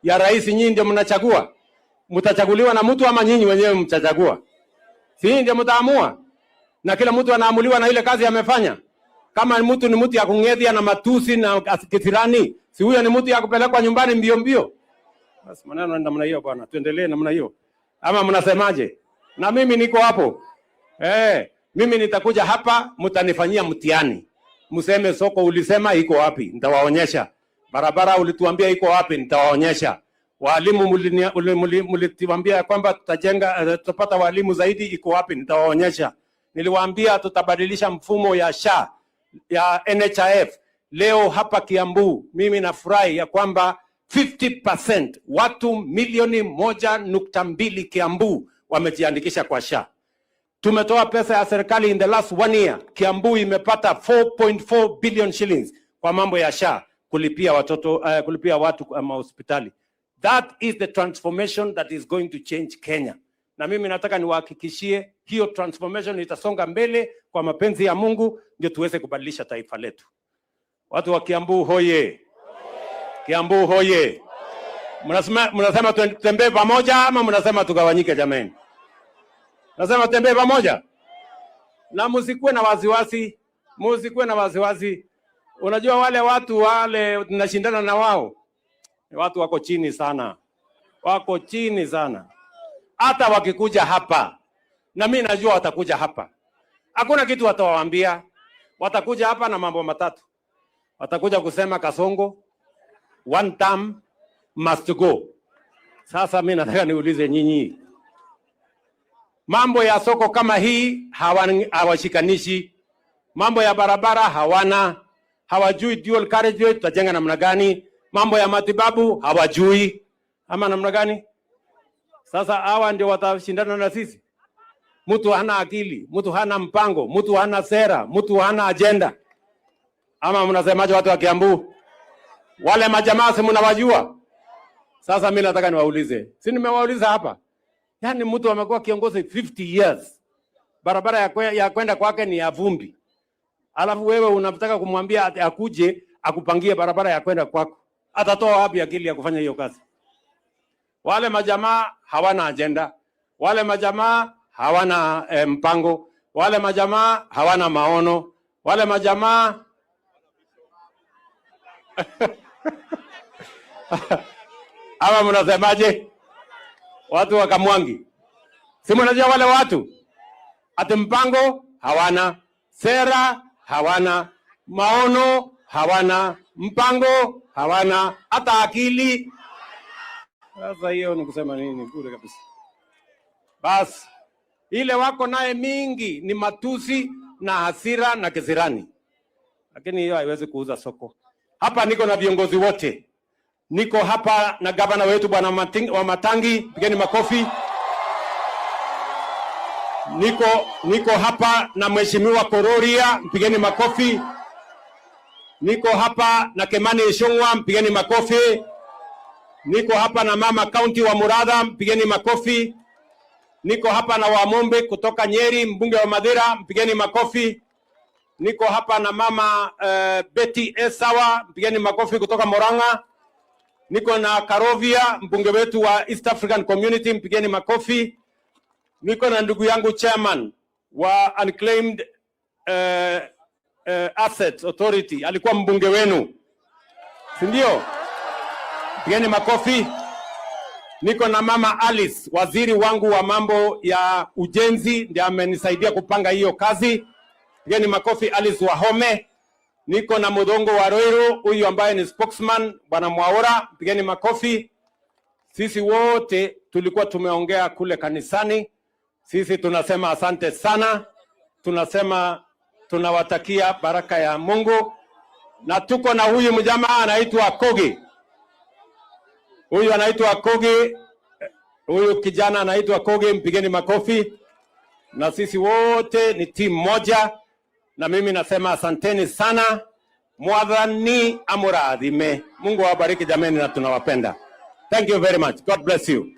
ya rais nyinyi ndio mnachagua? Mtachaguliwa na mtu ama nyinyi wenyewe mtachagua? Si ndio mtaamua? Na kila mtu anaamuliwa na ile kazi amefanya. Kama mtu ni mtu ya kung'ethia na matusi na kisirani, si huyo ni mtu ya kupelekwa nyumbani mbio mbio? Basi maneno ni namna hiyo bwana, tuendelee namna hiyo. Ama mnasemaje? Na mimi niko hapo. Mimi nitakuja hapa, mtanifanyia mtihani. Mseme soko ulisema iko wapi? Nitawaonyesha. Barabara ulituambia iko wapi? Nitawaonyesha. Walimu mlituambia kwamba tutapata walimu zaidi, iko wapi? Nitawaonyesha. Niliwaambia tutabadilisha mfumo ya SHA ya NHIF. Leo hapa Kiambu mimi nafurahi ya kwamba 50% watu milioni 1.2 Kiambu wamejiandikisha kwa SHA. Tumetoa pesa ya serikali in the last 1 year. Kiambu imepata 4.4 billion shillings kwa mambo ya SHA kulipia watoto kulipia watu hospitali. That is the transformation that is going to change Kenya. Na mimi nataka niwahakikishie hiyo transformation itasonga mbele kwa mapenzi ya Mungu, ndio tuweze kubadilisha taifa letu. Watu wa Kiambu hoye. Kiambu hoye. Mnasema tutembee pamoja ama mnasema tugawanyike jamani? Nasema tutembee pamoja. Na msikuwe na wasiwasi, msikuwe na wasiwasi. Unajua wale watu wale tunashindana na wao, ni watu wako chini sana. Wako chini sana. Hata wakikuja hapa, na mimi najua watakuja hapa, hakuna kitu watawaambia. Watakuja hapa na mambo matatu. Watakuja kusema Kasongo, one term must go. Sasa mimi nataka niulize nyinyi, mambo ya soko kama hii hawashikanishi. Mambo ya barabara hawana, hawajui dual carriageway tutajenga namna gani. Mambo ya matibabu hawajui ama namna gani. Sasa hawa ndio watashindana na sisi. Mtu hana akili, mtu hana mpango, mtu hana sera, mtu hana agenda. Ama mnasemaje watu wa Kiambu? Wale majamaa si mnawajua? Sasa mimi nataka niwaulize. Si nimewauliza hapa. Yaani mtu amekuwa kiongozi 50 years. Barabara ya kwenda kwake ni ya vumbi. Alafu wewe unataka kumwambia akuje akupangie barabara ya kwenda kwako. Atatoa wapi akili ya kufanya hiyo kazi? Wale majamaa hawana agenda. Wale majamaa hawana mpango. Wale majamaa hawana maono. Wale majamaa ama mnasemaje? Watu wa Kamwangi. Si mnajua wale watu? Ati mpango hawana, sera hawana, maono hawana, mpango hawana, hata akili. Sasa hiyo ni kusema nini? Bure kabisa. Bas, ile wako naye mingi ni matusi na hasira na kisirani. Lakini hiyo haiwezi kuuza soko. Hapa niko na viongozi wote. Niko hapa na gavana wetu bwana Wamatangi, pigeni makofi. Niko hapa na mheshimiwa Kororia, pigeni makofi. Niko hapa na Kemani Ishongwa, pigeni makofi. Niko hapa na mama county wa Muradha, pigeni makofi. Niko hapa na Wamombe kutoka Nyeri, mbunge wa Madera, pigeni makofi. Niko hapa na mama Betty Esawa, pigeni makofi kutoka Murang'a. Niko na Karovia, mbunge wetu wa East African Community, mpigeni makofi. Niko na ndugu yangu chairman wa Unclaimed Assets Authority, alikuwa mbunge wenu, si ndio? Pigeni makofi. Niko na mama Alice, waziri wangu wa mambo ya ujenzi, ndiye amenisaidia kupanga hiyo kazi. Pigeni makofi Alice Wahome. Niko na Mudongo wa Roiro, huyu ambaye ni spokesman, bwana Mwaura, pigeni makofi. Sisi wote tulikuwa tumeongea kule kanisani. Sisi tunasema asante sana. Tunasema tunawatakia baraka ya Mungu. Na tuko na huyu mjamaa anaitwa Kogi. Huyu anaitwa Kogi. Huyu kijana anaitwa Kogi, mpigeni makofi. Na sisi wote ni timu moja. Na mimi nasema asanteni sana. Mwathani amurathime. Mungu awabariki jameni na tunawapenda. Thank you very much. God bless you.